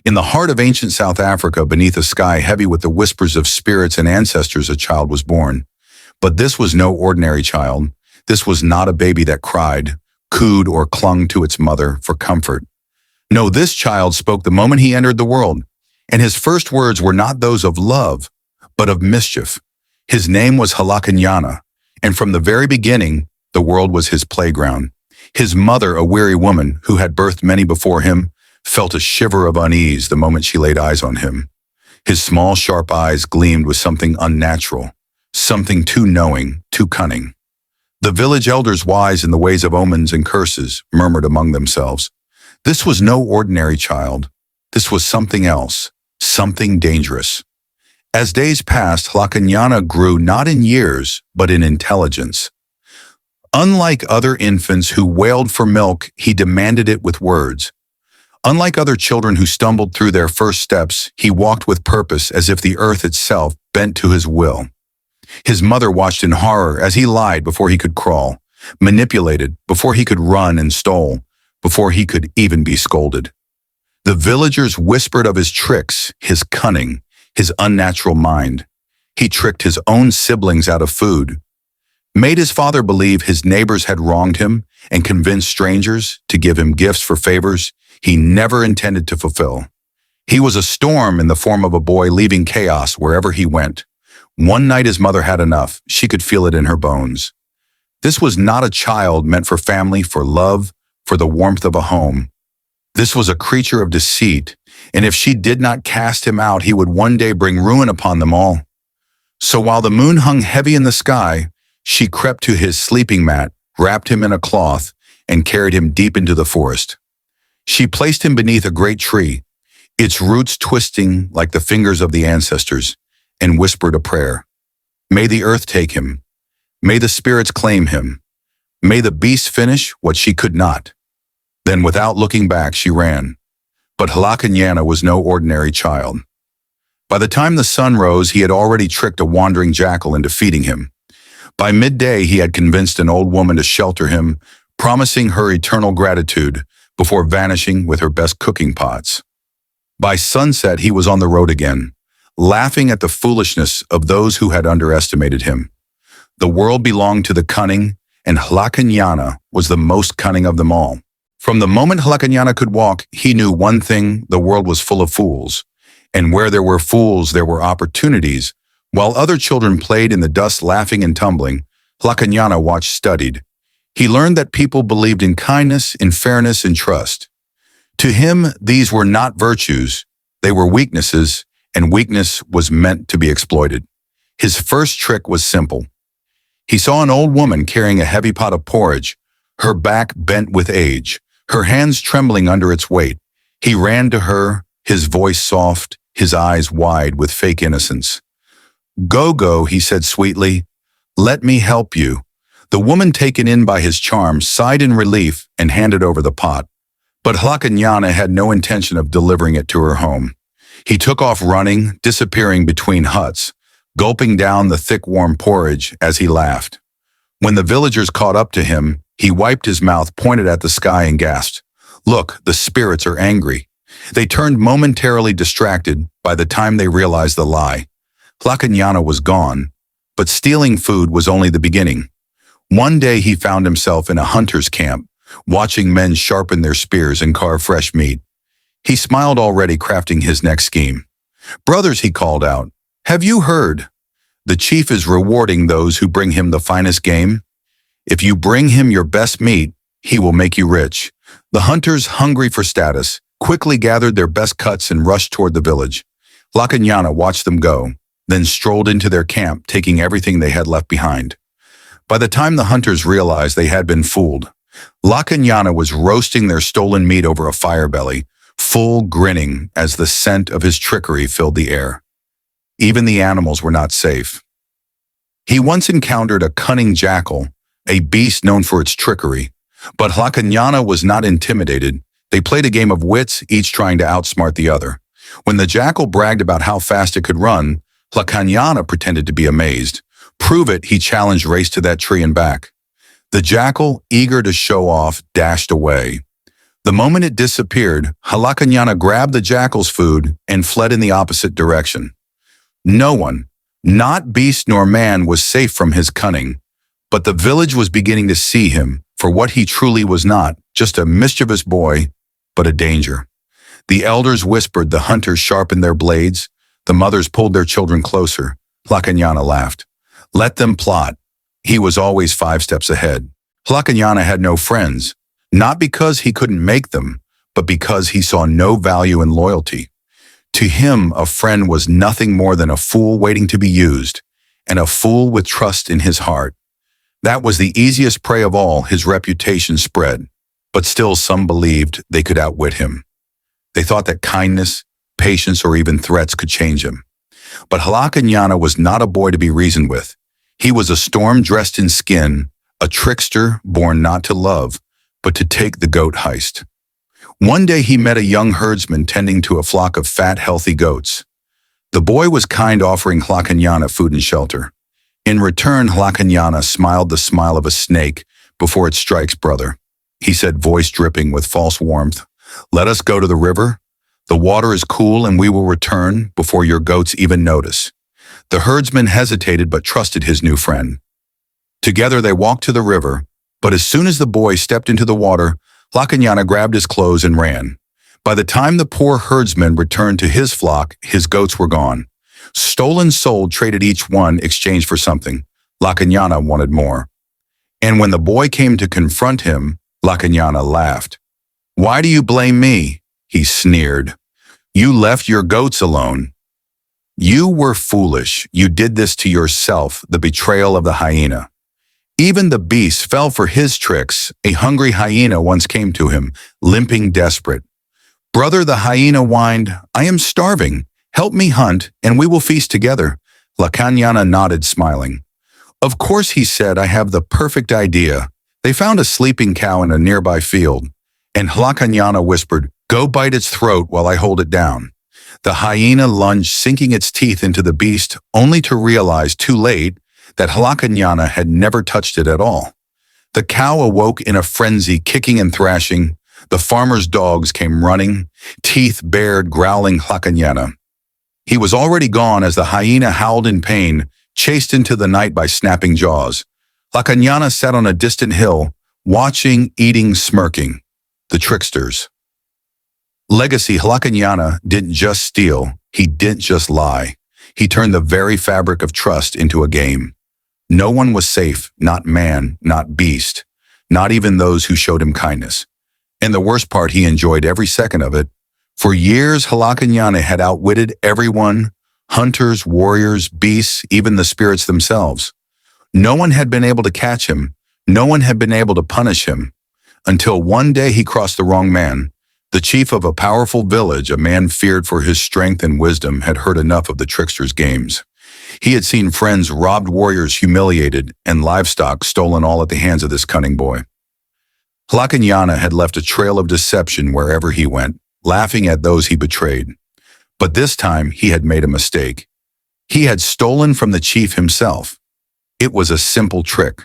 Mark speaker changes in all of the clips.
Speaker 1: In the heart of ancient South Africa, beneath a sky heavy with the whispers of spirits and ancestors, a child was born. But this was no ordinary child. This was not a baby that cried, cooed, or clung to its mother for comfort. No, this child spoke the moment he entered the world, and his first words were not those of love, but of mischief. His name was Hlakanyana, and from the very beginning, the world was his playground. His mother, a weary woman who had birthed many before him, felt a shiver of unease the moment she laid eyes on him. His small, sharp eyes gleamed with something unnatural, something too knowing, too cunning. The village elders, wise in the ways of omens and curses, murmured among themselves. This was no ordinary child. This was something else, something dangerous. As days passed, Hlakanyana grew not in years, but in intelligence. Unlike other infants who wailed for milk, he demanded it with words. Unlike other children who stumbled through their first steps, he walked with purpose as if the earth itself bent to his will. His mother watched in horror as he lied before he could crawl, manipulated before he could run, and stole before he could even be scolded. The villagers whispered of his tricks, his cunning, his unnatural mind. He tricked his own siblings out of food, made his father believe his neighbors had wronged him, and convinced strangers to give him gifts for favors he never intended to fulfill. He was a storm in the form of a boy leaving chaos wherever he went. One night his mother had enough. She could feel it in her bones. This was not a child meant for family, for love, for the warmth of a home. This was a creature of deceit, and if she did not cast him out, he would one day bring ruin upon them all. So while the moon hung heavy in the sky, she crept to his sleeping mat, wrapped him in a cloth, and carried him deep into the forest. She placed him beneath a great tree, its roots twisting like the fingers of the ancestors, and whispered a prayer. May the earth take him. May the spirits claim him. May the beast finish what she could not. Then without looking back, she ran. But Hlakanyana was no ordinary child. By the time the sun rose, he had already tricked a wandering jackal into feeding him. By midday, he had convinced an old woman to shelter him, promising her eternal gratitude before vanishing with her best cooking pots. By sunset, he was on the road again, laughing at the foolishness of those who had underestimated him. The world belonged to the cunning, and Hlakanyana was the most cunning of them all. From the moment Hlakanyana could walk, he knew one thing: the world was full of fools. And where there were fools, there were opportunities. While other children played in the dust, laughing and tumbling, Hlakanyana watched, studied. He learned that people believed in kindness, in fairness, and trust. To him, these were not virtues, they were weaknesses, and weakness was meant to be exploited. His first trick was simple. He saw an old woman carrying a heavy pot of porridge, her back bent with age, her hands trembling under its weight. He ran to her, his voice soft, his eyes wide with fake innocence. "Go, he said sweetly. "Let me help you." The woman, taken in by his charm, sighed in relief and handed over the pot. But Hlakanyana had no intention of delivering it to her home. He took off running, disappearing between huts, gulping down the thick, warm porridge as he laughed. When the villagers caught up to him, he wiped his mouth, pointed at the sky, and gasped, "Look, the spirits are angry." They turned momentarily distracted by the time they realized the lie. Hlakanyana was gone, but stealing food was only the beginning. One day he found himself in a hunter's camp, watching men sharpen their spears and carve fresh meat. He smiled, already crafting his next scheme. "Brothers," he called out, "have you heard? The chief is rewarding those who bring him the finest game. If you bring him your best meat, he will make you rich." The hunters, hungry for status, quickly gathered their best cuts and rushed toward the village. Hlakanyana watched them go, then strolled into their camp, taking everything they had left behind. By the time the hunters realized they had been fooled, Hlakanyana was roasting their stolen meat over a fire belly, full, grinning as the scent of his trickery filled the air. Even the animals were not safe. He once encountered a cunning jackal, a beast known for its trickery, but Hlakanyana was not intimidated. They played a game of wits, each trying to outsmart the other. When the jackal bragged about how fast it could run, Hlakanyana pretended to be amazed. "Prove it," he challenged, "race to that tree and back." The jackal, eager to show off, dashed away. The moment it disappeared, Hlakanyana grabbed the jackal's food and fled in the opposite direction. No one, not beast nor man, was safe from his cunning, but the village was beginning to see him for what he truly was, not just a mischievous boy, but a danger. The elders whispered, the hunters sharpened their blades, the mothers pulled their children closer. Hlakanyana laughed. Let them plot. He was always 5 steps ahead. Hlakanyana had no friends, not because he couldn't make them, but because he saw no value in loyalty. To him, a friend was nothing more than a fool waiting to be used, and a fool with trust in his heart. That was the easiest prey of all. His reputation spread, but still some believed they could outwit him. They thought that kindness, patience, or even threats could change him. But Hlakanyana was not a boy to be reasoned with. He was a storm dressed in skin, a trickster born not to love, but to take the goat heist. One day he met a young herdsman tending to a flock of fat, healthy goats. The boy was kind, offering Hlakanyana food and shelter. In return, Hlakanyana smiled the smile of a snake before it strikes brother. He said, voice dripping with false warmth, let us go to the river. The water is cool and we will return before your goats even notice. The herdsman hesitated but trusted his new friend. Together they walked to the river, but as soon as the boy stepped into the water, Hlakanyana grabbed his clothes and ran. By the time the poor herdsman returned to his flock, his goats were gone. Stolen, sold, traded, each one exchanged for something. Hlakanyana wanted more. And when the boy came to confront him, Hlakanyana laughed. Why do you blame me? He sneered. You left your goats alone. You were foolish. You did this to yourself, the betrayal of the hyena. Even the beast fell for his tricks. A hungry hyena once came to him, limping, desperate. Brother, the hyena whined, I am starving. Help me hunt, and we will feast together. Hlakanyana nodded, smiling. Of course, he said, I have the perfect idea. They found a sleeping cow in a nearby field, and Hlakanyana whispered, go bite its throat while I hold it down. The hyena lunged, sinking its teeth into the beast, only to realize too late that Hlakanyana had never touched it at all. The cow awoke in a frenzy, kicking and thrashing. The farmer's dogs came running, teeth bared, growling. Hlakanyana. He was already gone as the hyena howled in pain, chased into the night by snapping jaws. Hlakanyana sat on a distant hill, watching, eating, smirking. The tricksters. Legacy. Hlakanyana didn't just steal, he didn't just lie. He turned the very fabric of trust into a game. No one was safe, not man, not beast, not even those who showed him kindness. And the worst part, he enjoyed every second of it. For years, Hlakanyana had outwitted everyone, hunters, warriors, beasts, even the spirits themselves. No one had been able to catch him. No one had been able to punish him. Until one day he crossed the wrong man. The chief of a powerful village, a man feared for his strength and wisdom, had heard enough of the trickster's games. He had seen friends robbed, warriors humiliated, and livestock stolen, all at the hands of this cunning boy. Hlakanyana had left a trail of deception wherever he went, laughing at those he betrayed. But this time he had made a mistake. He had stolen from the chief himself. It was a simple trick.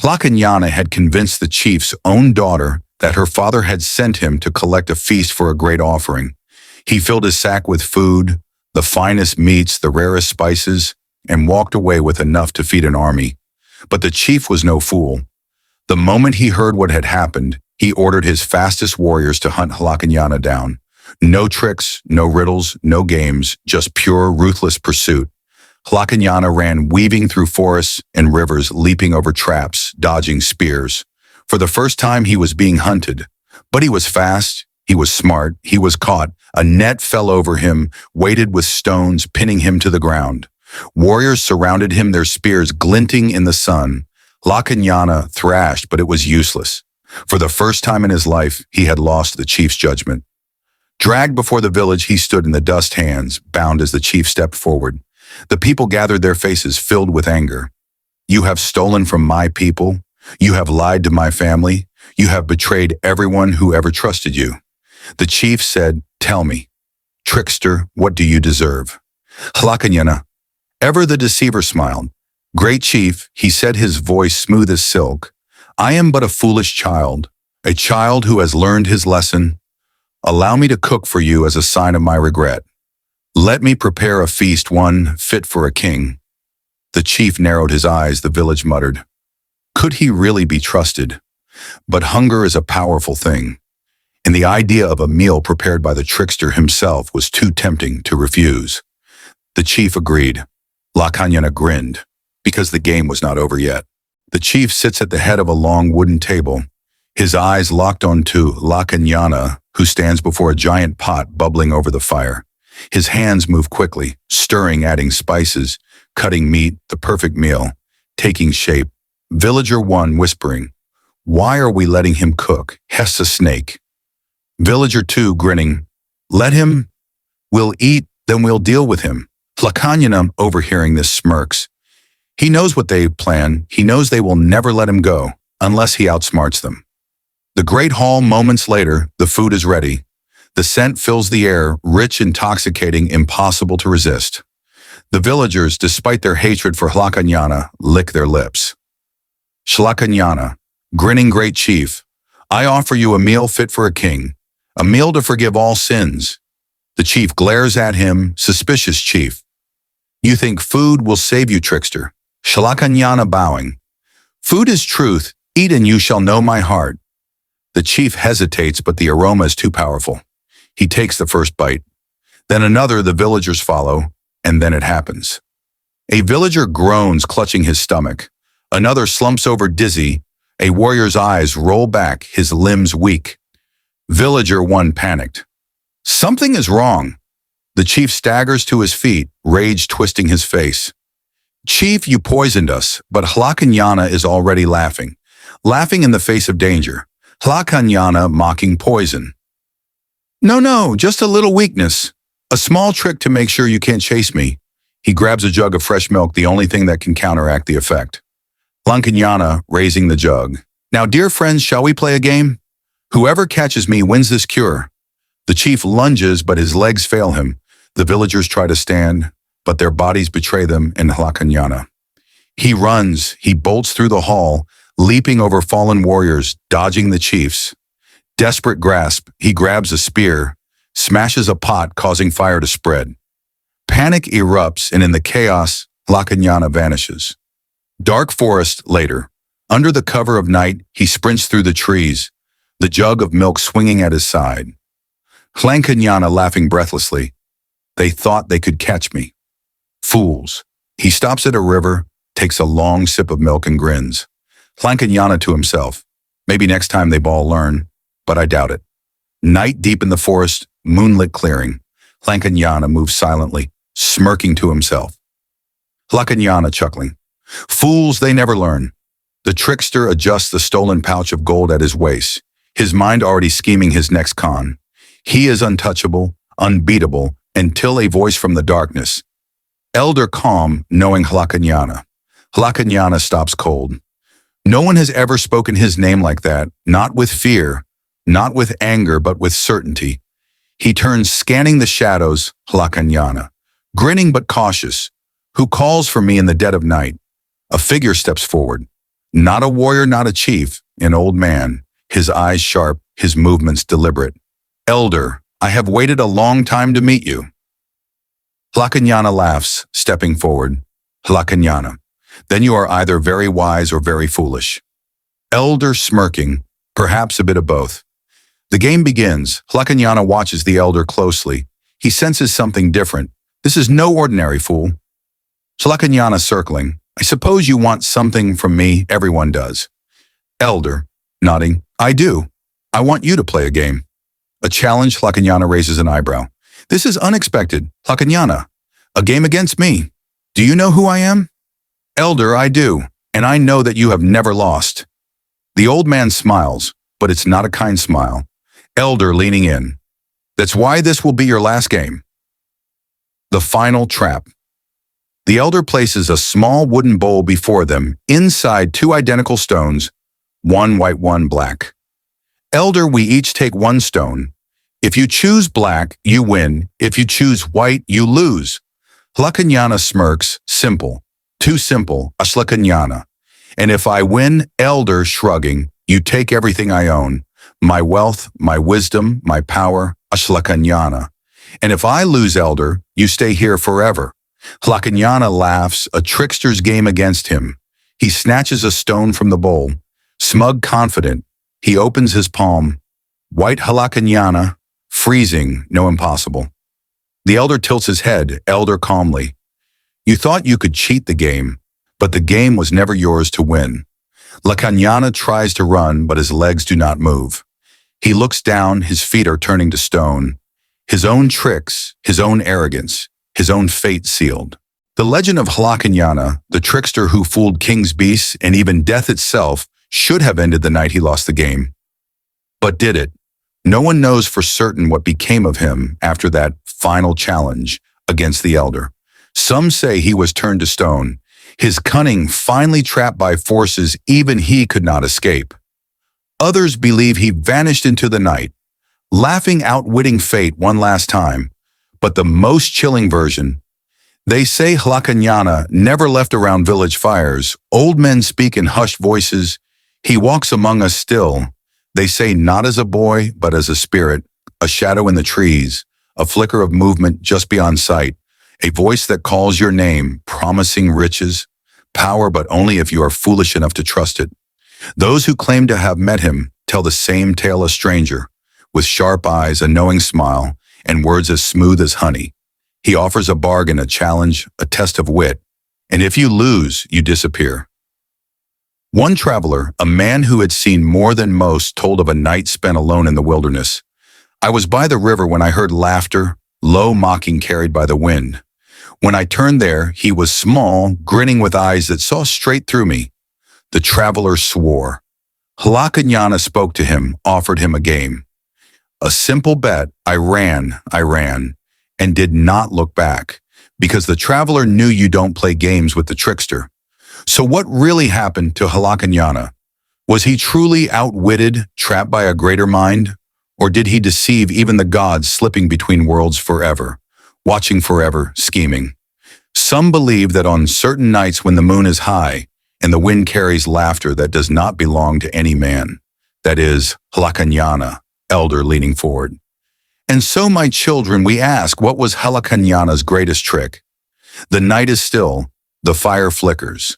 Speaker 1: Hlakanyana had convinced the chief's own daughter that her father had sent him to collect a feast for a great offering. He filled his sack with food, the finest meats, the rarest spices, and walked away with enough to feed an army. But the chief was no fool. The moment he heard what had happened, he ordered his fastest warriors to hunt Hlakanyana down. No tricks, no riddles, no games, just pure, ruthless pursuit. Hlakanyana ran, weaving through forests and rivers, leaping over traps, dodging spears. For the first time, he was being hunted. But he was fast, he was smart, he was caught. A net fell over him, weighted with stones, pinning him to the ground. Warriors surrounded him, their spears glinting in the sun. Hlakanyana thrashed, but it was useless. For the first time in his life, he had lost the chief's judgment. Dragged before the village, he stood in the dust, hands bound as the chief stepped forward. The people gathered, their faces filled with anger. You have stolen from my people. You have lied to my family. You have betrayed everyone who ever trusted you. The chief said, tell me, trickster, what do you deserve? Hlakanyana, ever the deceiver, smiled. Great chief, he said, his voice smooth as silk. I am but a foolish child. A child who has learned his lesson. Allow me to cook for you as a sign of my regret. Let me prepare a feast, one fit for a king. The chief narrowed his eyes, the village muttered. Could he really be trusted? But hunger is a powerful thing, and the idea of a meal prepared by the trickster himself was too tempting to refuse. The chief agreed. Hlakanyana grinned, because the game was not over yet. The chief sits at the head of a long wooden table, his eyes locked onto Hlakanyana, who stands before a giant pot bubbling over the fire. His hands move quickly, stirring, adding spices, cutting meat, the perfect meal, taking shape. Villager 1 whispering, why are we letting him cook? Hess a snake. Villager 2 grinning, let him. We'll eat, then we'll deal with him. Hlakanyana, overhearing this, smirks. He knows what they plan. He knows they will never let him go, unless he outsmarts them. The great hall, moments later, the food is ready. The scent fills the air, rich, intoxicating, impossible to resist. The villagers, despite their hatred for Hlakanyana, lick their lips. Hlakanyana, grinning great chief, I offer you a meal fit for a king, a meal to forgive all sins. The chief glares at him, suspicious chief. You think food will save you, trickster? Hlakanyana bowing. Food is truth, eat and you shall know my heart. The chief hesitates, but the aroma is too powerful. He takes the first bite. Then another, the villagers follow, and then it happens. A villager groans, clutching his stomach. Another slumps over dizzy. A warrior's eyes roll back, his limbs weak. Villager 1 panicked. Something is wrong. The chief staggers to his feet, rage twisting his face. Chief, you poisoned us, but Hlakanyana is already laughing. Laughing in the face of danger. Hlakanyana mocking poison. No, just a little weakness. A small trick to make sure you can't chase me. He grabs a jug of fresh milk, the only thing that can counteract the effect. Hlakanyana raising the jug. Now, dear friends, shall we play a game? Whoever catches me wins this cure. The chief lunges, but his legs fail him. The villagers try to stand, but their bodies betray them in Hlakanyana. He runs, he bolts through the hall, leaping over fallen warriors, dodging the chiefs. Desperate grasp, he grabs a spear, smashes a pot, causing fire to spread. Panic erupts, and in the chaos, Hlakanyana vanishes. Dark forest later. Under the cover of night, he sprints through the trees, the jug of milk swinging at his side. Hlakanyana laughing breathlessly. They thought they could catch me. Fools. He stops at a river, takes a long sip of milk and grins. Hlakanyana to himself. Maybe next time they all learn, but I doubt it. Night deep in the forest, moonlit clearing. Hlakanyana moves silently, smirking to himself. Hlakanyana chuckling. Fools, they never learn. The trickster adjusts the stolen pouch of gold at his waist, his mind already scheming his next con. He is untouchable, unbeatable, until a voice from the darkness. Elder calm, knowing Hlakanyana. Hlakanyana stops cold. No one has ever spoken his name like that, not with fear, not with anger, but with certainty. He turns, scanning the shadows, Hlakanyana, grinning but cautious. Who calls for me in the dead of night? A figure steps forward. Not a warrior, not a chief, an old man, his eyes sharp, his movements deliberate. Elder, I have waited a long time to meet you. Hlakanyana laughs, stepping forward. Hlakanyana, then you are either very wise or very foolish. Elder smirking, perhaps a bit of both. The game begins. Hlakanyana watches the elder closely. He senses something different. This is no ordinary fool. Hlakanyana circling. I suppose you want something from me, everyone does. Elder, nodding. I do. I want you to play a game. A challenge, Hlakanyana raises an eyebrow. This is unexpected. Hlakanyana, a game against me. Do you know who I am? Elder, I do, and I know that you have never lost. The old man smiles, but it's not a kind smile. Elder leaning in. That's why this will be your last game. The final trap. The elder places a small wooden bowl before them, inside 2 identical stones, one white, one black. Elder, we each take 1 stone. If you choose black, you win. If you choose white, you lose. Hlakanyana smirks, simple. Too simple, Hlakanyana. And if I win, Elder shrugging, you take everything I own. My wealth, my wisdom, my power, Hlakanyana. And if I lose, elder, you stay here forever. Hlakanyana laughs, a trickster's game against him. He snatches a stone from the bowl. Smug, confident, he opens his palm. White Hlakanyana, freezing, no impossible. The elder tilts his head, elder calmly. You thought you could cheat the game, but the game was never yours to win. Hlakanyana tries to run, but his legs do not move. He looks down, his feet are turning to stone. His own tricks, his own arrogance, his own fate sealed. The legend of Hlakanyana, the trickster who fooled kings, beasts, and even death itself, should have ended the night he lost the game. But did it? No one knows for certain what became of him after that final challenge against the elder. Some say he was turned to stone, his cunning finally trapped by forces even he could not escape. Others believe he vanished into the night, laughing, outwitting fate one last time. But the most chilling version, they say Hlakanyana never left around village fires. Old men speak in hushed voices. He walks among us still. They say not as a boy, but as a spirit, a shadow in the trees, a flicker of movement just beyond sight, a voice that calls your name, promising riches, power, but only if you are foolish enough to trust it. Those who claim to have met him tell the same tale, a stranger, with sharp eyes, a knowing smile, and words as smooth as honey. He offers a bargain, a challenge, a test of wit, and if you lose, you disappear. One traveler, a man who had seen more than most, told of a night spent alone in the wilderness. I was by the river when I heard laughter, low mocking carried by the wind. When I turned there, he was small, grinning with eyes that saw straight through me. The traveler swore. Hlakanyana spoke to him, offered him a game. A simple bet. I ran, and did not look back, because the traveler knew you don't play games with the trickster. So what really happened to Hlakanyana? Was he truly outwitted, trapped by a greater mind? Or did he deceive even the gods, slipping between worlds forever, watching forever, scheming? Some believe that on certain nights when the moon is high and the wind carries laughter that does not belong to any man, that is, Hlakanyana, elder leaning forward. And so, my children, we ask, what was Hlakanyana's greatest trick? The night is still, the fire flickers.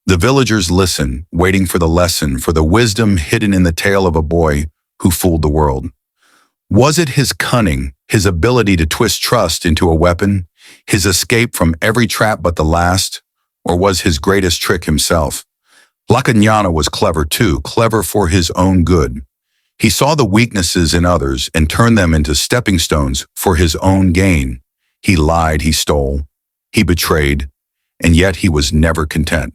Speaker 1: The villagers listen, waiting for the lesson, for the wisdom hidden in the tale of a boy who fooled the world. Was it his cunning, his ability to twist trust into a weapon, his escape from every trap but the last, or was his greatest trick himself? Hlakanyana was clever too, clever for his own good. He saw the weaknesses in others and turned them into stepping stones for his own gain. He lied, he stole, he betrayed, and yet he was never content.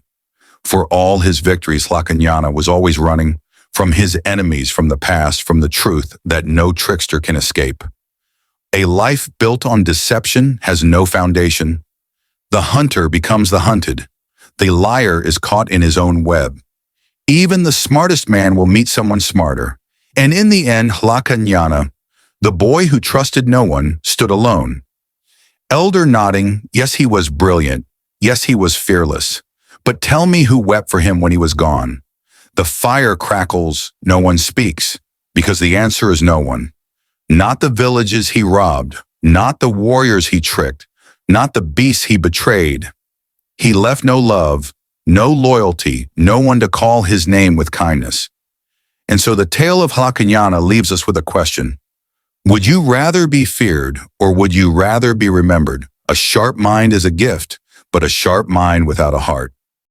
Speaker 1: For all his victories, Hlakanyana was always running from his enemies, from the past, from the truth that no trickster can escape. A life built on deception has no foundation. The hunter becomes the hunted. The liar is caught in his own web. Even the smartest man will meet someone smarter. And in the end, Hlakanyana, the boy who trusted no one, stood alone. Elder nodding, yes, he was brilliant. Yes, he was fearless. But tell me who wept for him when he was gone. The fire crackles, no one speaks, because the answer is no one. Not the villages he robbed, not the warriors he tricked, not the beasts he betrayed. He left no love, no loyalty, no one to call his name with kindness. And so the tale of Hlakanyana leaves us with a question. Would you rather be feared, or would you rather be remembered? A sharp mind is a gift, but a sharp mind without a heart